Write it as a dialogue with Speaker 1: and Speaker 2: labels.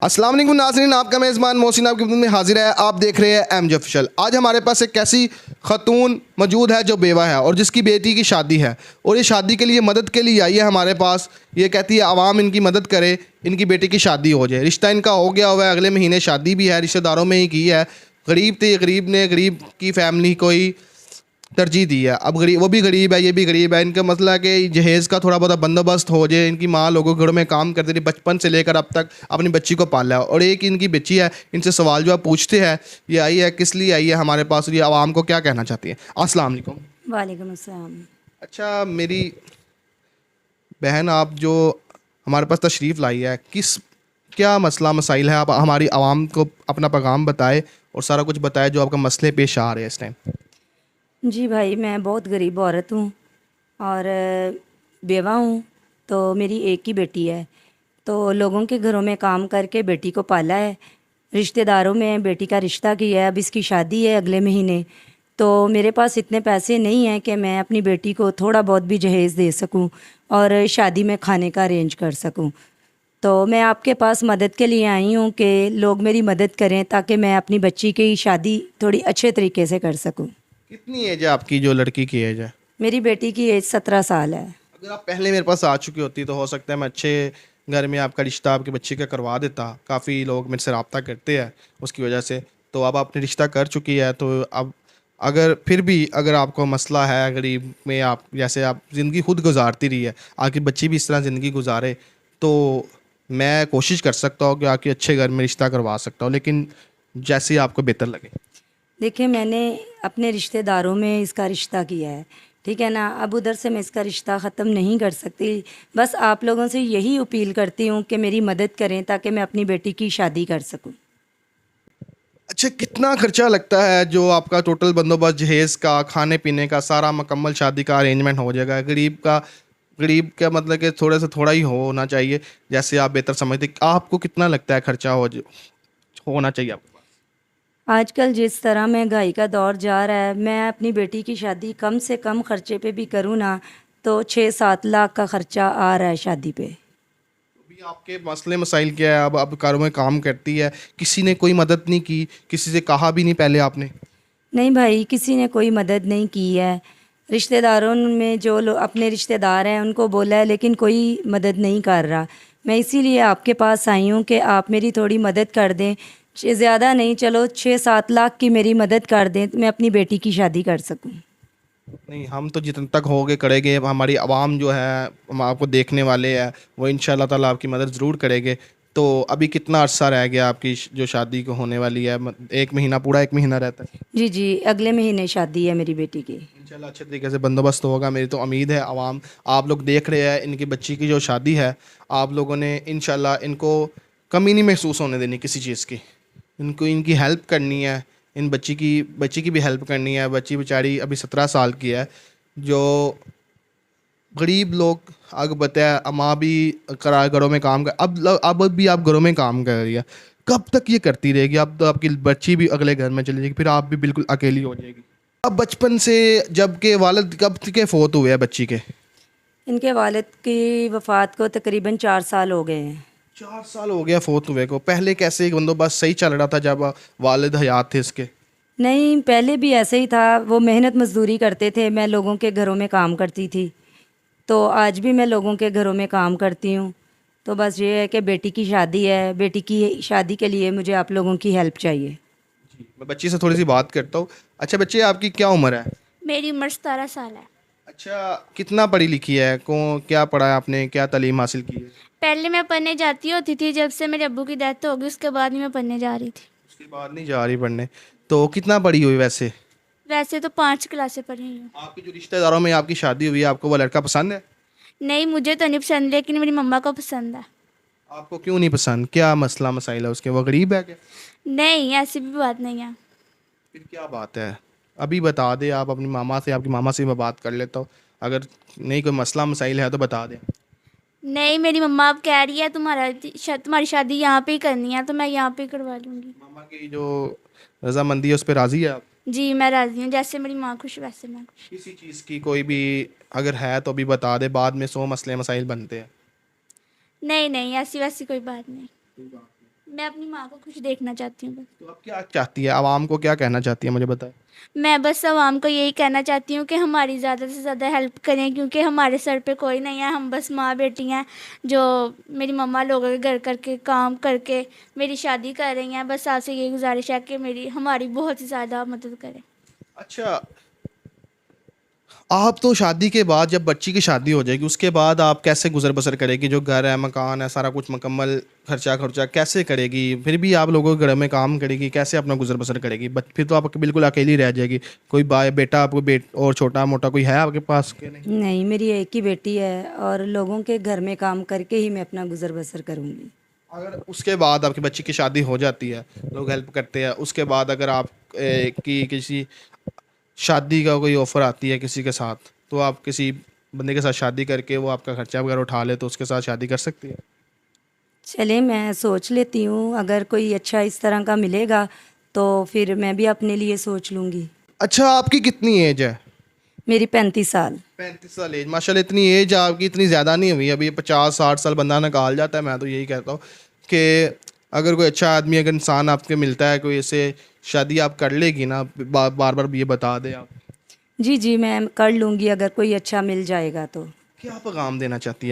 Speaker 1: अस्सलाम वालेकुम नाज़रीन, आपका मेज़बान मोहसिन आपकी खिदमत में हाजिर है। आप देख रहे हैं एमजे ऑफिशियल। आज हमारे पास एक ऐसी खतून मौजूद है जो बेवा है और जिसकी बेटी की शादी है और ये शादी के लिए मदद के लिए आई है हमारे पास। ये कहती है आवाम इनकी मदद करे, इनकी बेटी की शादी हो जाए। रिश्ता इनका हो गया हुआ है, अगले महीने शादी भी है, रिश्तेदारों में ही की है। गरीब थे, गरीब ने गरीब की फैमिली को ही तरजीह दी है। अब गरीब, वो भी गरीब है, ये भी गरीब है। इनका मसला है कि जहेज़ का थोड़ा बहुत बंदोबस्त हो जाए। इनकी माँ लोगों के घरों में काम करती थी, बचपन से लेकर अब तक अपनी बच्ची को पाला है। और एक इनकी बच्ची है, इनसे सवाल जो आप पूछते हैं, ये आई है किस लिए आई है हमारे पास और ये आवाम को क्या कहना चाहती है। अस्सलाम वालेकुम।
Speaker 2: वालेकुम अस्सलाम।
Speaker 1: अच्छा मेरी बहन, आप जो हमारे पास तशरीफ़ लाई है, किस क्या मसला मसाइल है, आप हमारी आवाम को अपना पैगाम बताए और सारा कुछ बताए जो आपका मसले पेश आ रहे हैं इस टाइम।
Speaker 2: जी भाई, मैं बहुत गरीब औरत हूँ और बेवा हूँ। तो मेरी एक ही बेटी है। तो लोगों के घरों में काम करके बेटी को पाला है। रिश्तेदारों में बेटी का रिश्ता किया है। अब इसकी शादी है अगले महीने। तो मेरे पास इतने पैसे नहीं हैं कि मैं अपनी बेटी को थोड़ा बहुत भी जहेज़ दे सकूं और शादी में खाने का अरेंज कर सकूं। तो मैं आपके पास मदद के लिए आई हूँ कि लोग मेरी मदद करें ताकि मैं अपनी बच्ची की शादी थोड़ी अच्छे तरीके से कर सकूं।
Speaker 1: कितनी एज है आपकी, जो लड़की की एज है?
Speaker 2: मेरी बेटी की एज 17 साल है।
Speaker 1: अगर आप पहले मेरे पास आ चुकी होती तो हो सकता है मैं अच्छे घर में आपका रिश्ता आपकी बच्ची का करवा देता। काफ़ी लोग मेरे से रब्ता करते हैं उसकी वजह से। तो अब आपने रिश्ता कर चुकी है, तो अब अगर फिर भी अगर आपको मसला है गरीब में, आप जैसे आप ज़िंदगी खुद गुजारती रही है, आपकी बच्ची भी इस तरह ज़िंदगी गुजारे, तो मैं कोशिश कर सकता हूँ कि आपके अच्छे घर में रिश्ता करवा सकता हूँ, लेकिन जैसे आपको बेहतर लगे।
Speaker 2: देखिए, मैंने अपने रिश्तेदारों में इसका रिश्ता किया है, ठीक है ना। अब उधर से मैं इसका रिश्ता ख़त्म नहीं कर सकती। बस आप लोगों से यही अपील करती हूँ कि मेरी मदद करें ताकि मैं अपनी बेटी की शादी कर सकूँ।
Speaker 1: अच्छा, कितना खर्चा लगता है जो आपका टोटल बंदोबस्त जहेज़ का, खाने पीने का, सारा मुकम्मल शादी का अरेंजमेंट हो जाएगा? गरीब का मतलब कि थोड़े से थोड़ा ही होना चाहिए, जैसे आप बेहतर समझते। आपको कितना लगता है खर्चा होना चाहिए आपके पास?
Speaker 2: आजकल जिस तरह महंगाई का दौर जा रहा है, मैं अपनी बेटी की शादी कम से कम खर्चे पे भी करूँ ना तो 6-7 लाख का खर्चा आ रहा है शादी पे।
Speaker 1: अभी आपके मसले मसाइल क्या है? अब कारों में काम करती है, किसी ने कोई मदद नहीं की, किसी से कहा भी नहीं पहले आपने?
Speaker 2: नहीं भाई, किसी ने कोई मदद नहीं की है। रिश्तेदारों में जो लोग अपने रिश्तेदार हैं उनको बोला है, लेकिन कोई मदद नहीं कर रहा। मैं इसीलिए आपके पास आई हूँ कि आप मेरी थोड़ी मदद कर दें। ज़्यादा नहीं, चलो 6-7 लाख की मेरी मदद कर दें तो मैं अपनी बेटी की शादी कर सकूँ।
Speaker 1: नहीं, हम तो जितने तक होगे करेंगे। अब हमारी आवाम जो है, हम आपको देखने वाले हैं, वो इंशाल्लाह ताला आपकी मदद ज़रूर करेंगे। तो अभी कितना अरसा रह गया आपकी जो शादी को होने वाली है? एक महीना, पूरा एक महीना रहता है?
Speaker 2: जी जी, अगले महीने शादी है मेरी बेटी की।
Speaker 1: इंशाल्लाह अच्छे तरीके से बंदोबस्त होगा। मेरी तो उम्मीद है आवाम, आप लोग देख रहे हैं, इनकी बच्ची की जो शादी है, आप लोगों ने इंशाल्लाह इनको कमी नहीं महसूस होने देनी किसी चीज़ की। इनको इनकी हेल्प करनी है, इन बच्ची की भी हेल्प करनी है। बच्ची बेचारी अभी 17 साल की है। जो गरीब लोग, अगर बताया माँ भी किराए घरों में काम कर, अब भी आप घरों में काम कर रही है, कब तक ये करती रहेगी? अब तो आपकी बच्ची भी अगले घर में चली जाएगी, फिर आप भी बिल्कुल अकेली हो जाएगी। अब बचपन से, जब के वालिद कब के फोत हुए हैं बच्ची के?
Speaker 2: इनके वालिद की वफ़ात को तकरीबन 4 साल हो गए हैं।
Speaker 1: 4 साल हो गया फोत हुए को। पहले कैसे एक बंदोबस्त सही चल रहा था जब वालिद हयात थे इसके?
Speaker 2: नहीं, पहले भी ऐसे ही था। वो मेहनत मजदूरी करते थे, मैं लोगों के घरों में काम करती थी। तो आज भी मैं लोगों के घरों में काम करती हूँ। तो बस ये है कि बेटी की शादी है, बेटी की शादी के लिए मुझे आप लोगों की हेल्प चाहिए।
Speaker 1: जी, मैं बच्ची से थोड़ी सी बात करता हूँ। अच्छा बच्चे, आपकी क्या उम्र है?
Speaker 3: मेरी उम्र 17 साल है।
Speaker 1: अच्छा, कितना पढ़ी लिखी है? क्या पढ़ा है आपने, क्या तालीम हासिल की है?
Speaker 3: पहले मैं पढ़ने जाती होती थी, जब से मेरे अब्बू की डेथ हो गई उसके बाद ही मैं पढ़ने जा रही थी।
Speaker 1: उसके बाद नहीं जा रही पढ़ने? तो कितना पढ़ी हुई वैसे?
Speaker 3: वैसे तो 5 क्लासें पढ़ी हूँ।
Speaker 1: आपकी जो रिश्तेदारों में आपकी शादी हुई है, आपको वो लड़का पसंद है?
Speaker 3: नहीं, मुझे तो नहीं पसंद, लेकिन मेरी मम्मा को पसंद है।
Speaker 1: आपको क्यों नहीं पसंद? क्या मसला मसाइल है उसके? वो गरीब है क्या?
Speaker 3: नहीं, ऐसी भी बात नहीं है।
Speaker 1: फिर क्या बात है? अभी बता दे आप अपनी मामा से, आपकी मामा से मैं बात कर लेता हूँ। अगर नहीं कोई मसला मसाइल है तो बता दें।
Speaker 3: नहीं, मेरी मम्मा अब कह रही है तुम्हारी शादी यहाँ पे ही करनी है, तो मैं यहाँ पे ही करवा लूँगी।
Speaker 1: मामा की जो रजामंदी है उस पर राज़ी है आप?
Speaker 3: जी, मैं राज़ी हूँ। जैसे मेरी माँ खुश वैसे मैं खुश।
Speaker 1: किसी चीज़ की कोई भी अगर है तो अभी बता दे, बाद में 100 मसले मसाइल बनते हैं।
Speaker 3: नहीं नहीं, ऐसी वैसी कोई बात नहीं। मैं अपनी माँ को खुश देखना चाहती हूँ बस।
Speaker 1: तो आप क्या चाहती है, आवाम को क्या कहना चाहती है, मुझे बताएं।
Speaker 3: मैं बस आवाम को यही कहना चाहती हूँ कि हमारी ज़्यादा से ज़्यादा हेल्प करें, क्योंकि हमारे सर पे कोई नहीं है, हम बस माँ बेटी हैं जो मेरी मम्मा लोगों के घर करके काम करके मेरी शादी कर रही हैं। बस आपसे यही गुजारिश है कि हमारी बहुत ही ज़्यादा मदद करें।
Speaker 1: अच्छा, आप तो शादी के बाद, जब बच्ची की शादी हो जाएगी उसके बाद आप कैसे गुजर बसर करेगी? जो घर है, मकान है, सारा कुछ मुकम्मल खर्चा खर्चा कैसे करेगी? फिर भी आप लोगों के घर में काम करेगी, कैसे अपना गुजर बसर करेगी? फिर तो आप बिल्कुल अकेली रह जाएगी। कोई भाई बेटा आपको और छोटा मोटा कोई है आपके पास के नहीं?
Speaker 2: नहीं, मेरी एक ही बेटी है और लोगों के घर में काम करके ही मैं अपना गुजर बसर करूँगी।
Speaker 1: अगर उसके बाद आपकी बच्ची की शादी हो जाती है, लोग हेल्प करते हैं, उसके बाद अगर आप की किसी शादी का कोई ऑफर आती है किसी के साथ, तो आप किसी बंदे के साथ शादी करके वो आपका खर्चा वगैरह उठा ले, तो उसके साथ शादी कर सकती है?
Speaker 2: चले, मैं सोच लेती हूँ, अगर कोई अच्छा इस तरह का मिलेगा तो फिर मैं भी अपने लिए सोच लूँगी।
Speaker 1: अच्छा, आपकी कितनी एज है?
Speaker 2: मेरी 35 साल।
Speaker 1: 35 साल एज, माशाल्लाह। इतनी एज आपकी इतनी ज़्यादा नहीं हुई अभी, 50-60 साल बंदा निकाल जाता है। मैं तो यही कहता हूँ कि अगर कोई अच्छा आदमी, अगर इंसान आपके मिलता है, कोई ऐसे शादी आप कर लेगी ना, बार बार ये बता दें आप।
Speaker 2: जी जी, मैं कर लूँगी अगर कोई अच्छा मिल जाएगा तो।
Speaker 1: क्या पैगाम देना चाहती है?